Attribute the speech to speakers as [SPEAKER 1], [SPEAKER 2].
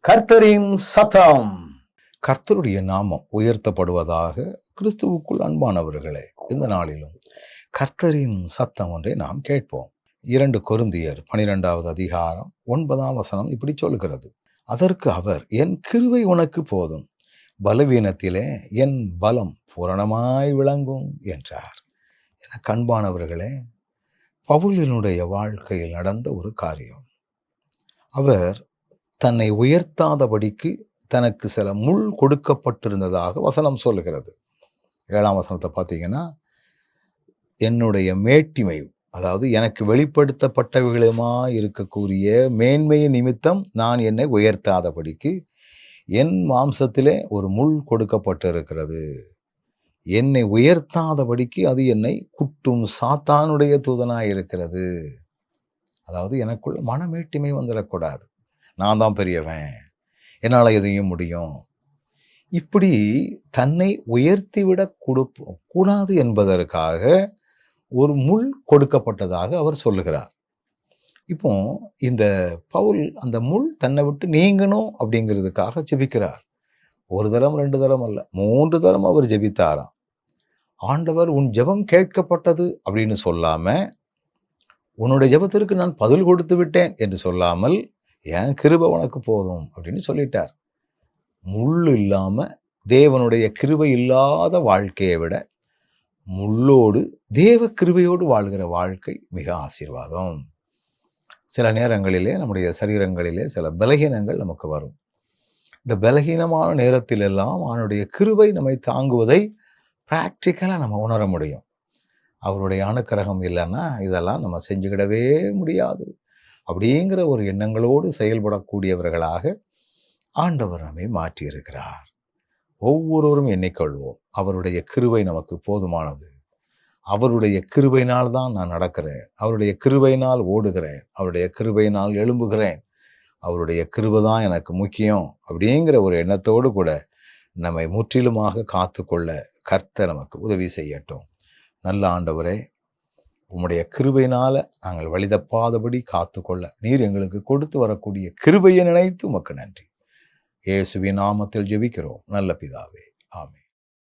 [SPEAKER 1] கர்த்தரின் சத்தம். கர்த்தருடைய நாமம் உயர்த்தப்படுவதாக. கிறிஸ்துவுக்குள் அன்பானவர்களே, இந்த நாளிலும் கர்த்தரின் சத்தம் ஒன்றை நாம் கேட்போம். 2 கொரிந்தியர் 12வது அதிகாரம் 9ஆம் வசனம் இப்படி சொல்கிறது: அதற்கு அவர், என் கிருபை உனக்கு போதும், பலவீனத்திலே என் பலம் பூரணமாய் விளங்கும் என்றார். என அன்பானவர்களே, பவுலினுடைய வாழ்க்கையில் நடந்த ஒரு காரியம். அவர் தன்னை உயர்த்தாதபடிக்கு தனக்கு சில முள் கொடுக்கப்பட்டிருந்ததாக வசனம் சொல்லுகிறது. 7ஆம் வசனத்தை பார்த்தீங்கன்னா, என்னுடைய மேட்டிமை, அதாவது எனக்கு வெளிப்படுத்தப்பட்டவைகளுமா இருக்கக்கூடிய மேன்மையின் நிமித்தம் நான் என்னை உயர்த்தாதபடிக்கு என் மாம்சத்திலே ஒரு முள் கொடுக்கப்பட்டிருக்கிறது. என்னை உயர்த்தாதபடிக்கு அது என்னை குட்டும் சாத்தானுடைய தூதனாய் இருக்கிறது. அதாவது எனக்குள்ள மனமேட்டிமை வந்துடக்கூடாது. நான் தான் பெரியவன், என்னால் எதையும் முடியும், இப்படி தன்னை உயர்த்திவிடக் கூடாது என்பதற்காக ஒரு முள் கொடுக்கப்பட்டதாக அவர் சொல்லுகிறார். இப்போ இந்த பவுல் அந்த முள் தன்னை விட்டு நீங்கணும் அப்படிங்கிறதுக்காக ஜெபிக்கிறார். 1 தரம் 2 தரம் அல்ல, 3 தரம் அவர் ஜெபித்தாராம். ஆண்டவர் உன் ஜெபம் கேட்கப்பட்டது அப்படின்னு சொல்லாம, உன்னுடைய ஜெபத்திற்கு நான் பதில் கொடுத்து விட்டேன் என்று சொல்லாமல், என் கிருபை உனக்கு போதும் அப்படின்னு சொல்லிட்டார். முள் இல்லாம தேவனுடைய கிருபை இல்லாத வாழ்க்கையை விட முள்ளோடு தேவ கிருபையோடு வாழ்கிற வாழ்க்கை மிக ஆசீர்வாதம். சில நேரங்களிலே நம்முடைய சரீரங்களிலே சில பலகீனங்கள் நமக்கு வரும். இந்த பலகீனமான நேரத்தில் எல்லாம் அவனுடைய கிருபை நம்மை தாங்குவதை பிராக்டிக்கலாக நம்ம உணர முடியும். அவருடைய அனுக்கிரகம் இல்லைன்னா இதெல்லாம் நம்ம செஞ்சுக்கிடவே முடியாது அப்படிங்கிற ஒரு எண்ணங்களோடு செயல்படக்கூடியவர்களாக ஆண்டவர் நம்மை மாற்றியிருக்கிறார். ஒவ்வொருவரும் எண்ணிக்கொள்வோம், அவருடைய கிருபை நமக்கு போதுமானது. அவருடைய கிருபையினால் தான் நான் நடக்கிறேன், அவருடைய கிருபையினால் ஓடுகிறேன், அவருடைய கிருபையினால் எழும்புகிறேன், அவருடைய கிருபை தான் எனக்கு முக்கியம் அப்படிங்கிற ஒரு எண்ணத்தோடு கூட நம்மை முற்றிலுமாக காத்துக்கொள்ள கர்த்தர் நமக்கு உதவி செய்யட்டும். நல்ல ஆண்டவரே, உம்முடைய கிருபையினால நாங்கள் வழிதப்பாதபடி காத்துக்கொள்ள நீர் எங்களுக்கு கொடுத்து வரக்கூடிய கிருபையை நினைத்து உமக்கு நன்றி. இயேசுவின் நாமத்தில் ஜெபிக்கிறோம் நல்ல பிதாவே, ஆமென்.